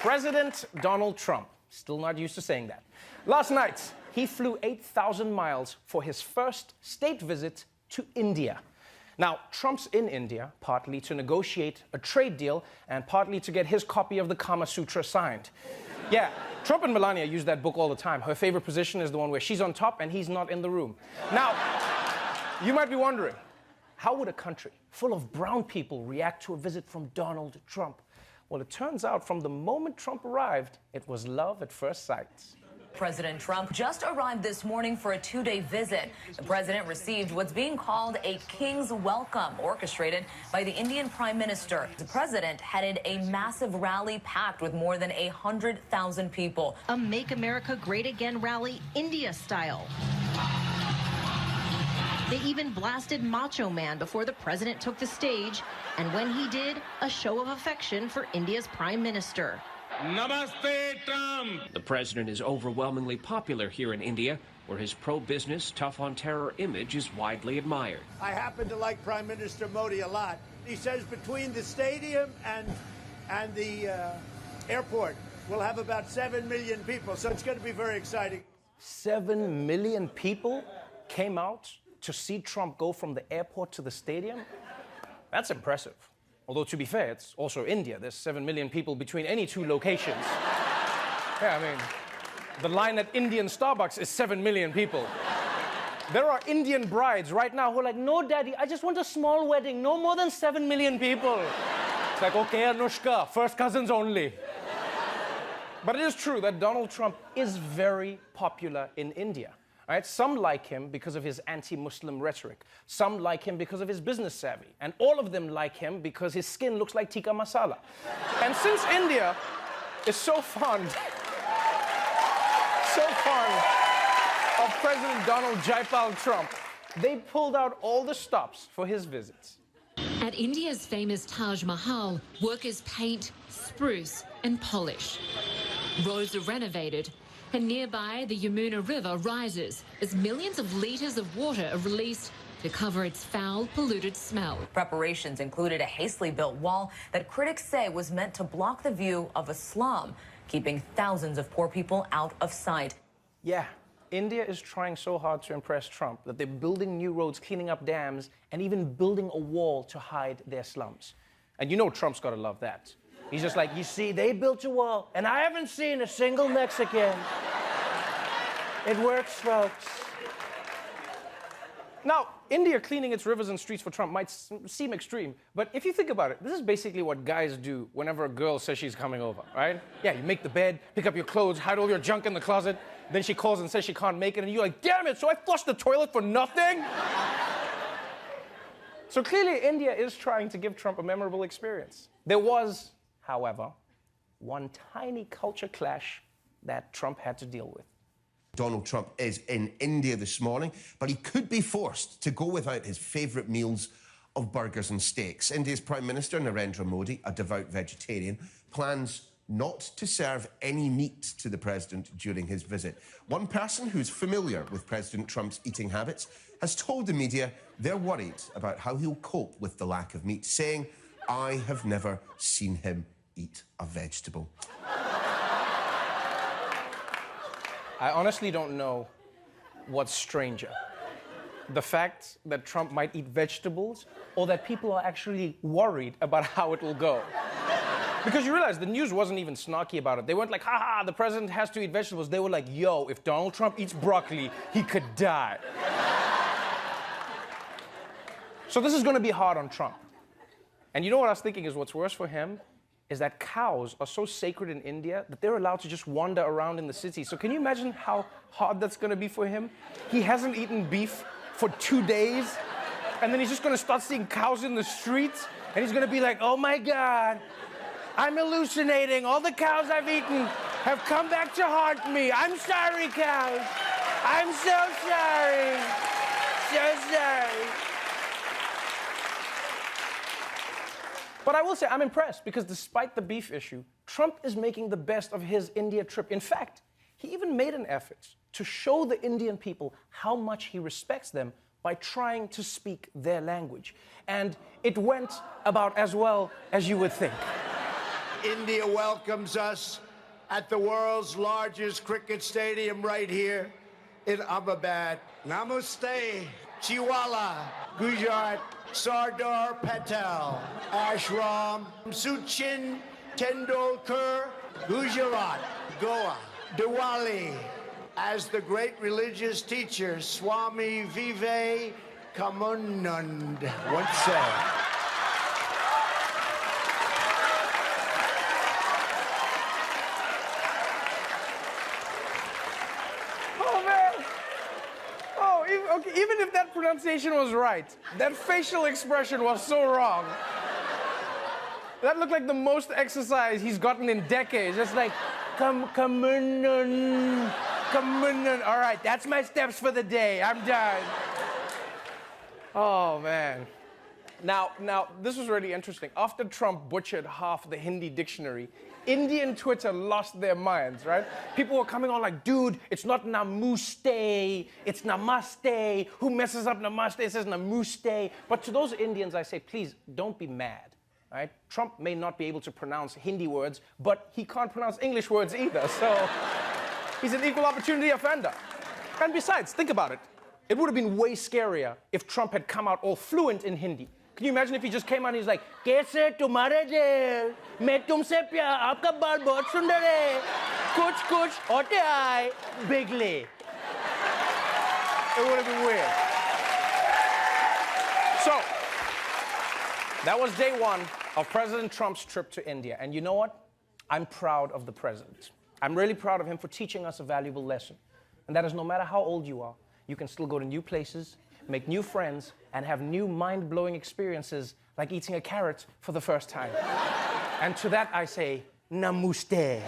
President Donald Trump, still not used to saying that. Last night, he flew 8,000 miles for his first state visit to India. Now, Trump's in India partly to negotiate a trade deal and partly to get his copy of the Kama Sutra signed. Yeah, Trump and Melania use that book all the time. Her favorite position is the one where she's on top and he's not in the room. Now, you might be wondering, how would a country full of brown people react to a visit from Donald Trump? Well, it turns out from the moment Trump arrived, it was love at first sight. President Trump just arrived this morning for a two-day visit. The president received what's being called a king's welcome, orchestrated by the Indian Prime Minister. The president headed a massive rally packed with more than 100,000 people. A Make America Great Again rally, India style. They even blasted Macho Man before the president took the stage. And when he did, a show of affection for India's Prime Minister. Namaste, Trump! The president is overwhelmingly popular here in India, where his pro-business, tough-on-terror image is widely admired. I happen to like Prime Minister Modi a lot. He says between the stadium and the airport, we'll have about 7 million people, so it's going to be very exciting. 7 million people came out to see Trump go from the airport to the stadium? That's impressive. Although, to be fair, it's also India. There's 7 million people between any two locations. Yeah, I mean, the line at Indian Starbucks is 7 million people. There are Indian brides right now who are like, no, daddy, I just want a small wedding, no more than 7 million people. It's like, okay, Anushka, first cousins only. But it is true that Donald Trump is very popular in India. Right? Some like him because of his anti-Muslim rhetoric. Some like him because of his business savvy. And all of them like him because his skin looks like tikka masala. And since India is so fond of President Donald Jaipal Trump, they pulled out all the stops for his visits. At India's famous Taj Mahal, workers paint, spruce and polish. Roads are renovated. And nearby, the Yamuna River rises as millions of litres of water are released to cover its foul, polluted smell. Preparations included a hastily built wall that critics say was meant to block the view of a slum, keeping thousands of poor people out of sight. Yeah, India is trying so hard to impress Trump that they're building new roads, cleaning up dams, and even building a wall to hide their slums. And you know Trump's got to love that. He's just like, you see, they built a wall, and I haven't seen a single Mexican. It works, folks. Now, India cleaning its rivers and streets for Trump might seem extreme, but if you think about it, this is basically what guys do whenever a girl says she's coming over, right? Yeah, you make the bed, pick up your clothes, hide all your junk in the closet, then she calls and says she can't make it, and you're like, damn it, so I flushed the toilet for nothing? So clearly, India is trying to give Trump a memorable experience. There was, however, one tiny culture clash that Trump had to deal with. Donald Trump is in India this morning, but he could be forced to go without his favourite meals of burgers and steaks. India's Prime Minister, Narendra Modi, a devout vegetarian, plans not to serve any meat to the president during his visit. One person who's familiar with President Trump's eating habits has told the media they're worried about how he'll cope with the lack of meat, saying, "I have never seen him eat a vegetable." I honestly don't know what's stranger. The fact that Trump might eat vegetables, or that people are actually worried about how it will go. Because you realize the news wasn't even snarky about it. They weren't like, haha, the president has to eat vegetables. They were like, yo, if Donald Trump eats broccoli, he could die. So this is going to be hard on Trump. And you know what I was thinking is what's worse for him is that cows are so sacred in India that they're allowed to just wander around in the city. So can you imagine how hard that's going to be for him? He hasn't eaten beef for 2 days, and then he's just going to start seeing cows in the streets, and he's going to be like, oh my God, I'm hallucinating. All the cows I've eaten have come back to haunt me. I'm sorry, cows. I'm so sorry. So sorry. But I will say I'm impressed because despite the beef issue, Trump is making the best of his India trip. In fact, he even made an effort to show the Indian people how much he respects them by trying to speak their language. And it went about as well as you would think. India welcomes us at the world's largest cricket stadium right here in Ahmedabad. Namaste, Chiwala, Gujarat, Sardar Patel, Ashram, Sachin Tendulkar, Gujarat, Goa, Diwali. As the great religious teacher Swami Vivekanand once said. Oh, man. Oh, even if that pronunciation was right, that facial expression was so wrong. That looked like the most exercise he's gotten in decades. Just like, come on. All right, that's my steps for the day. I'm done. Oh, man. Now, this was really interesting. After Trump butchered half the Hindi dictionary, Indian Twitter lost their minds, right? People were coming on like, dude, it's not namaste, it's namaste. Who messes up namaste? It says namaste. But to those Indians, I say, please, don't be mad, right? Trump may not be able to pronounce Hindi words, but he can't pronounce English words either, so he's an equal opportunity offender. And besides, think about it. It would have been way scarier if Trump had come out all fluent in Hindi. Can you imagine if he just came out and he's like, "Kaise tumhare dil, main tumse pyar, aapka baal bahut sundar hai, kuch hote aaye, bigly." It would have been weird. So, that was day one of President Trump's trip to India. And you know what? I'm proud of the president. I'm really proud of him for teaching us a valuable lesson. And that is no matter how old you are, you can still go to new places, make new friends, and have new mind-blowing experiences like eating a carrot for the first time. And to that I say, namaste.